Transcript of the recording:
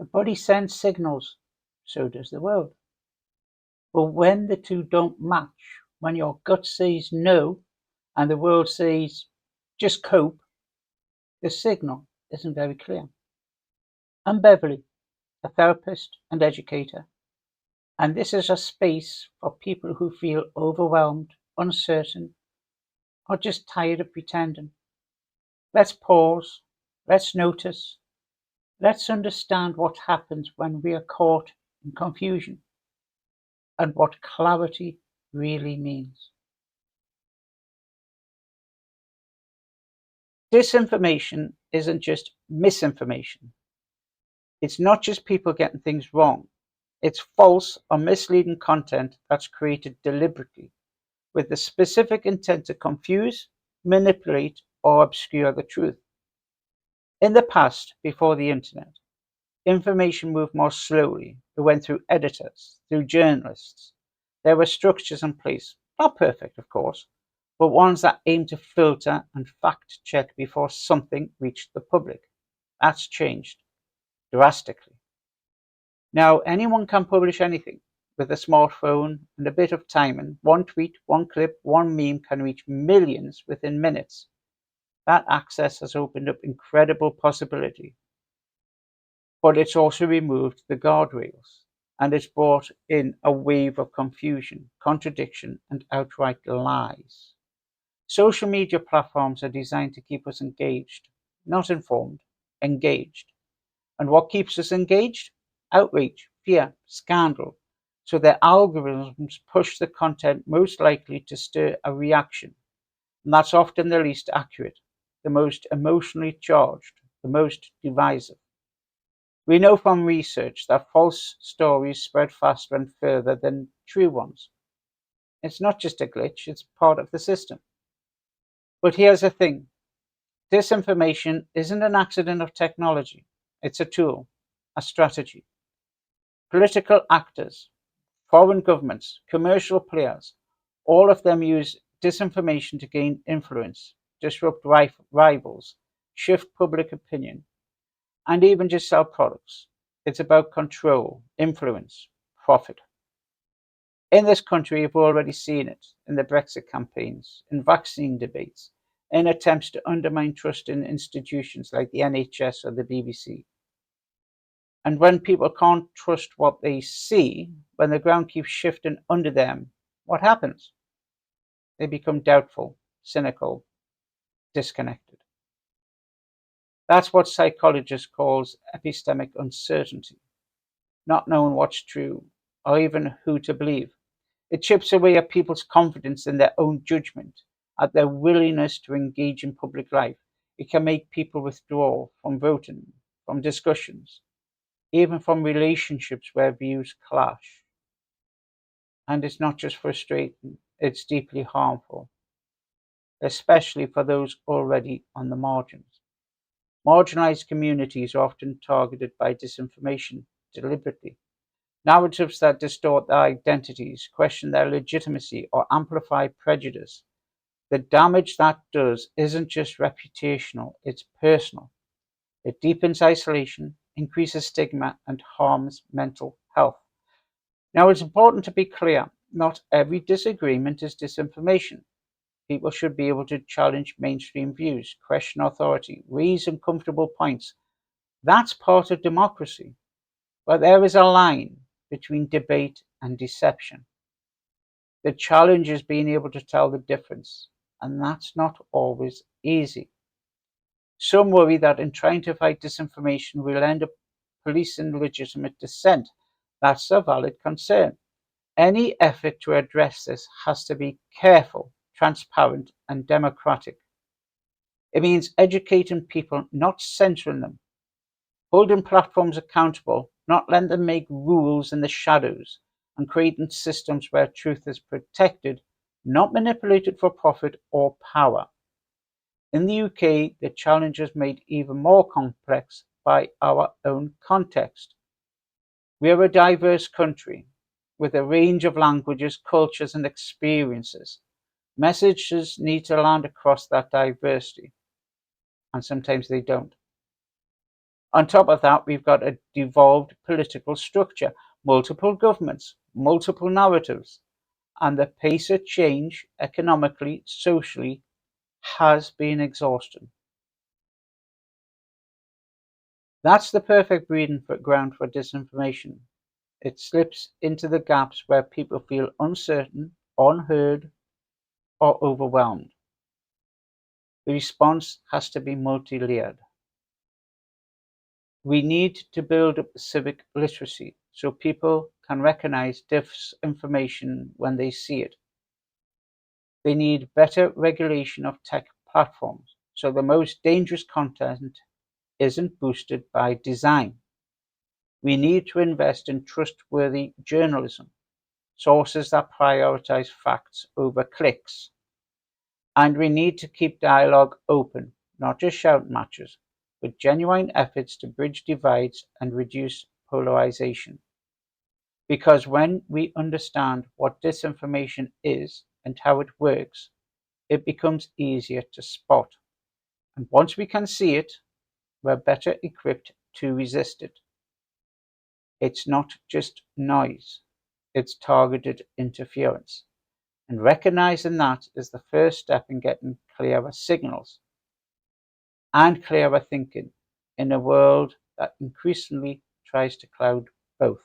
The body sends signals, so does the world. But when the two don't match, when your gut says no and the world says just cope, the signal isn't very clear. I'm Beverly, a therapist and educator, and this is a space for people who feel overwhelmed, uncertain, or just tired of pretending. Let's pause, let's notice, let's understand what happens when we are caught in confusion and what clarity really means. Disinformation isn't just misinformation. It's not just people getting things wrong. It's false or misleading content that's created deliberately with the specific intent to confuse, manipulate, or obscure the truth. In the past, before the internet, information moved more slowly. It went through editors, through journalists. There were structures in place, not perfect, of course, but ones that aimed to filter and fact check before something reached the public. That's changed drastically. Now, anyone can publish anything. With a smartphone and a bit of timing, one tweet, one clip, one meme can reach millions within minutes. That access has opened up incredible possibility. But it's also removed the guardrails, and it's brought in a wave of confusion, contradiction, and outright lies. Social media platforms are designed to keep us engaged, not informed, engaged. And what keeps us engaged? Outrage, fear, scandal. So their algorithms push the content most likely to stir a reaction. And that's often the least accurate, the most emotionally charged, the most divisive. We know from research that false stories spread faster and further than true ones. It's not just a glitch, it's part of the system. But here's the thing. Disinformation isn't an accident of technology. It's a tool, a strategy. Political actors, foreign governments, commercial players, all of them use disinformation to gain influence, disrupt rivals, shift public opinion, and even just sell products. It's about control, influence, profit. In this country, you've already seen it in the Brexit campaigns, in vaccine debates, in attempts to undermine trust in institutions like the NHS or the BBC. And when people can't trust what they see, when the ground keeps shifting under them, what happens? They become doubtful, cynical, disconnected. That's what psychologists call epistemic uncertainty, not knowing what's true or even who to believe. It chips away at people's confidence in their own judgment, at their willingness to engage in public life. It can make people withdraw from voting, from discussions, even from relationships where views clash. And it's not just frustrating, it's deeply harmful, especially for those already on the margins. Marginalized communities are often targeted by disinformation deliberately. Narratives that distort their identities, question their legitimacy, or amplify prejudice. The damage that does isn't just reputational, it's personal. It deepens isolation, increases stigma, and harms mental health. Now, it's important to be clear, not every disagreement is disinformation. People should be able to challenge mainstream views, question authority, raise uncomfortable points. That's part of democracy. But there is a line between debate and deception. The challenge is being able to tell the difference, and that's not always easy. Some worry that in trying to fight disinformation, we'll end up policing legitimate dissent. That's a valid concern. Any effort to address this has to be careful, transparent, and democratic. It means educating people, not censoring them, holding platforms accountable, not letting them make rules in the shadows, and creating systems where truth is protected, not manipulated for profit or power. In the UK, the challenge is made even more complex by our own context. We are a diverse country with a range of languages, cultures, and experiences. Messages need to land across that diversity, and sometimes they don't. On top of that, we've got a devolved political structure, multiple governments, multiple narratives, and the pace of change economically, socially, has been exhausting. That's the perfect breeding ground for disinformation. It slips into the gaps where people feel uncertain, unheard, or overwhelmed. The response has to be multi-layered. We need to build up civic literacy so people can recognize disinformation when they see it. They need better regulation of tech platforms so the most dangerous content isn't boosted by design. We need to invest in trustworthy journalism, sources that prioritize facts over clicks. And we need to keep dialogue open, not just shout matches, with genuine efforts to bridge divides and reduce polarization. Because when we understand what disinformation is and how it works, it becomes easier to spot. And once we can see it, we're better equipped to resist it. It's not just noise, it's targeted interference. And recognizing that is the first step in getting clearer signals and clearer thinking in a world that increasingly tries to cloud both.